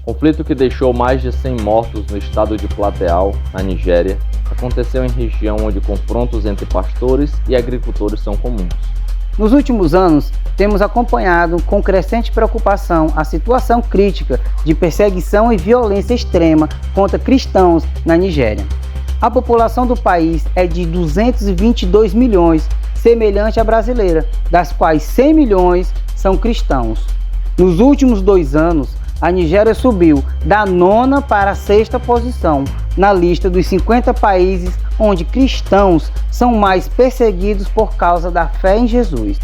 Conflito que deixou mais de 100 mortos no estado de Plateau, na Nigéria, aconteceu em região onde confrontos entre pastores e agricultores são comuns. Nos últimos anos, temos acompanhado com crescente preocupação a situação crítica de perseguição e violência extrema contra cristãos na Nigéria. A população do país é de 222 milhões, semelhante à brasileira, das quais 100 milhões são cristãos. Nos últimos 2 anos, a Nigéria subiu da 9ª para a 6ª posição na lista dos 50 países onde cristãos são mais perseguidos por causa da fé em Jesus.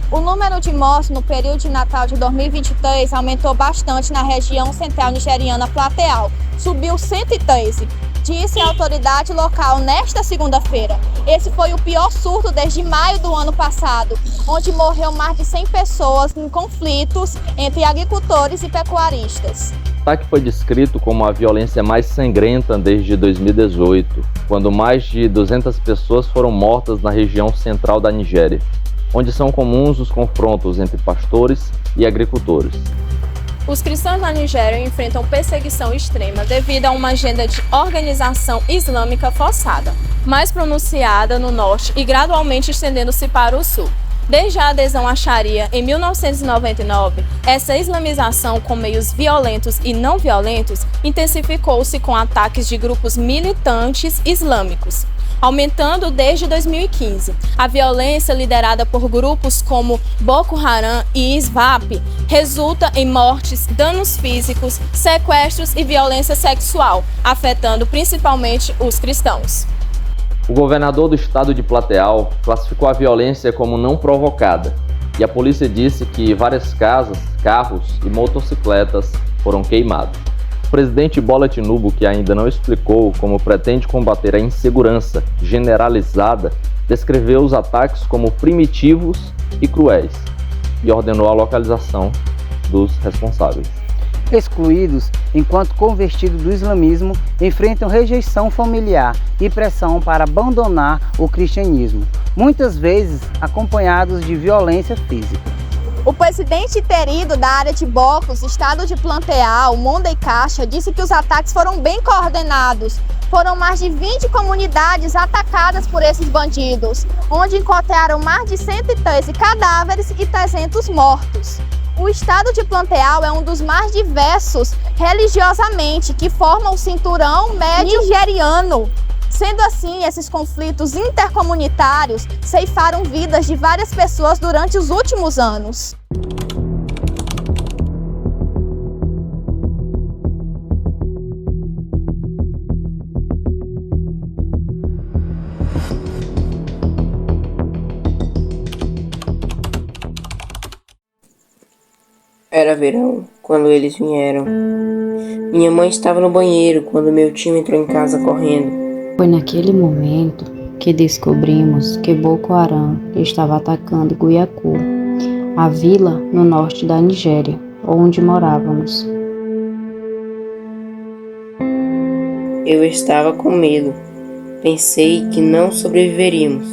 O número de mortos no período de Natal de 2023 aumentou bastante na região central nigeriana Plateau, subiu 113, disse a autoridade local nesta segunda-feira. Esse foi o pior surto desde maio do ano passado, onde morreu mais de 100 pessoas em conflitos entre agricultores e pecuaristas. O ataque foi descrito como a violência mais sangrenta desde 2018, quando mais de 200 pessoas foram mortas na região central da Nigéria, onde são comuns os confrontos entre pastores e agricultores. Os cristãos na Nigéria enfrentam perseguição extrema devido a uma agenda de organização islâmica forçada, mais pronunciada no norte e gradualmente estendendo-se para o sul. Desde a adesão à Sharia em 1999, essa islamização com meios violentos e não violentos intensificou-se com ataques de grupos militantes islâmicos, aumentando desde 2015. A violência liderada por grupos como Boko Haram e ISWAP resulta em mortes, danos físicos, sequestros e violência sexual, afetando principalmente os cristãos. O governador do estado de Plateau classificou a violência como não provocada e a polícia disse que várias casas, carros e motocicletas foram queimados. O presidente Bola Tinubu, que ainda não explicou como pretende combater a insegurança generalizada, descreveu os ataques como primitivos e cruéis e ordenou a localização dos responsáveis. Excluídos, enquanto convertidos do islamismo, enfrentam rejeição familiar e pressão para abandonar o cristianismo, muitas vezes acompanhados de violência física. O presidente interino da área de Bocos, estado de Plateau, Monday Caixa, disse que os ataques foram bem coordenados. Foram mais de 20 comunidades atacadas por esses bandidos, onde encontraram mais de 113 cadáveres e 300 mortos. O estado de Plateau é um dos mais diversos religiosamente, que forma o cinturão médio nigeriano. Sendo assim, esses conflitos intercomunitários ceifaram vidas de várias pessoas durante os últimos anos. Era verão quando eles vieram. Minha mãe estava no banheiro quando meu tio entrou em casa correndo. Foi naquele momento que descobrimos que Boko Haram estava atacando Guiacu, a vila no norte da Nigéria, onde morávamos. Eu estava com medo. Pensei que não sobreviveríamos.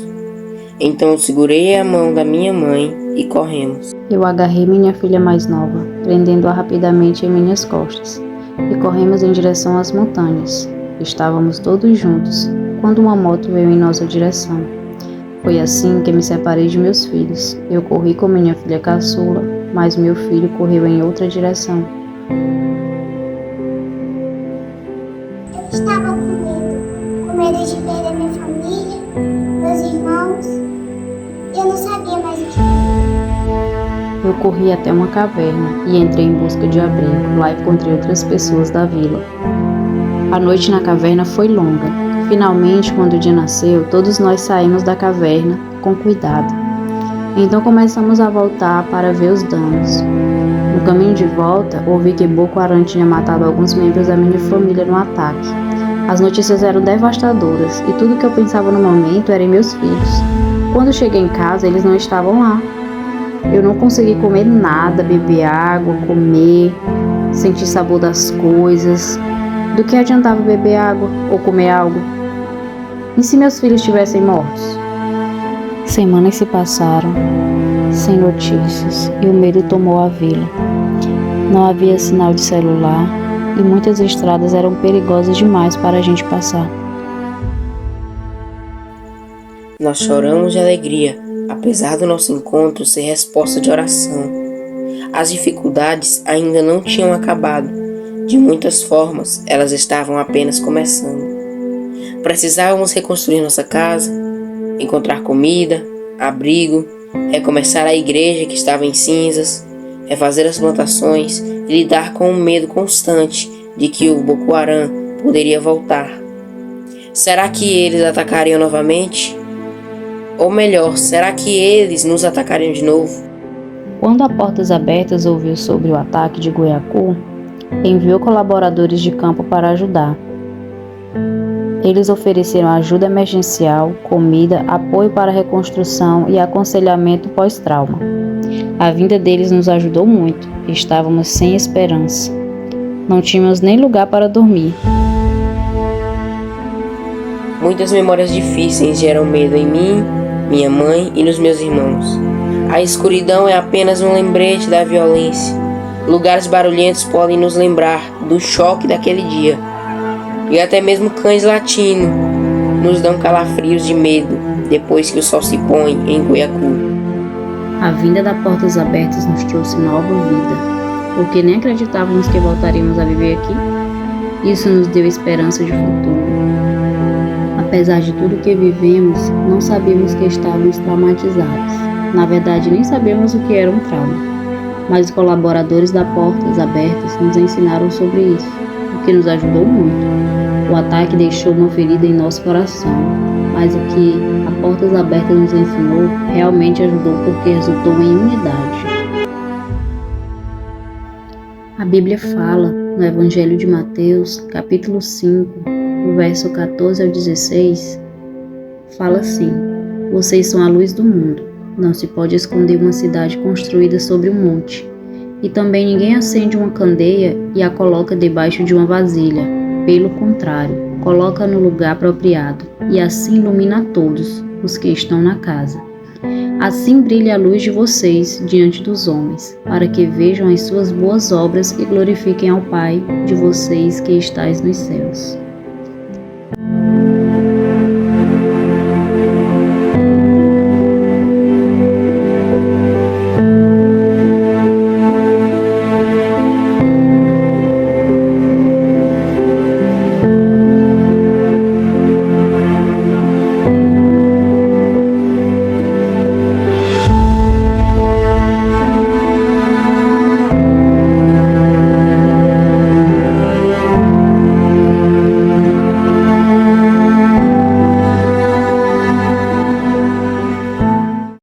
Então eu segurei a mão da minha mãe e corremos. Eu agarrei minha filha mais nova, prendendo-a rapidamente em minhas costas, e corremos em direção às montanhas. Estávamos todos juntos, quando uma moto veio em nossa direção. Foi assim que me separei de meus filhos. Eu corri com minha filha caçula, mas meu filho correu em outra direção. Eu estava com medo de perder minha família, meus irmãos. Eu não sabia mais o que fazer. Eu corri até uma caverna e entrei em busca de abrigo. Lá encontrei outras pessoas da vila. A noite na caverna foi longa. Finalmente, quando o dia nasceu, todos nós saímos da caverna com cuidado. Então começamos a voltar para ver os danos. No caminho de volta, ouvi que Boko Haram tinha matado alguns membros da minha família no ataque. As notícias eram devastadoras e tudo que eu pensava no momento era em meus filhos. Quando cheguei em casa, eles não estavam lá. Eu não consegui comer nada, beber água, comer, sentir sabor das coisas. Do que adiantava beber água ou comer algo? E se meus filhos estivessem mortos? Semanas se passaram, sem notícias, e o medo tomou a vila. Não havia sinal de celular e muitas estradas eram perigosas demais para a gente passar. Nós choramos de alegria, apesar do nosso encontro ser resposta de oração. As dificuldades ainda não tinham acabado. De muitas formas, elas estavam apenas começando. Precisávamos reconstruir nossa casa, encontrar comida, abrigo, recomeçar a igreja que estava em cinzas, refazer as plantações e lidar com o medo constante de que o Boko Haram poderia voltar. Será que eles atacariam novamente? Ou melhor, será que eles nos atacariam de novo? Quando a Portas Abertas ouviu sobre o ataque de Goiacu, enviou colaboradores de campo para ajudar. Eles ofereceram ajuda emergencial, comida, apoio para a reconstrução e aconselhamento pós-trauma. A vinda deles nos ajudou muito, estávamos sem esperança. Não tínhamos nem lugar para dormir. Muitas memórias difíceis geram medo em mim, minha mãe e nos meus irmãos. A escuridão é apenas um lembrete da violência. Lugares barulhentos podem nos lembrar do choque daquele dia. E até mesmo cães latindo nos dão calafrios de medo depois que o sol se põe em Goiacu. A vinda da Portas Abertas nos trouxe nova vida, porque nem acreditávamos que voltaríamos a viver aqui. Isso nos deu esperança de futuro. Apesar de tudo que vivemos, não sabíamos que estávamos traumatizados. Na verdade, nem sabíamos o que era um trauma. Mas os colaboradores da Portas Abertas nos ensinaram sobre isso, o que nos ajudou muito. O ataque deixou uma ferida em nosso coração, mas o que a Portas Abertas nos ensinou realmente ajudou porque resultou em unidade. A Bíblia fala, no Evangelho de Mateus, capítulo 5, no verso 14 ao 16, fala assim: vocês são a luz do mundo. Não se pode esconder uma cidade construída sobre um monte. E também ninguém acende uma candeia e a coloca debaixo de uma vasilha. Pelo contrário, coloca no lugar apropriado, e assim ilumina a todos os que estão na casa. Assim brilha a luz de vocês diante dos homens, para que vejam as suas boas obras e glorifiquem ao Pai de vocês que estais nos céus.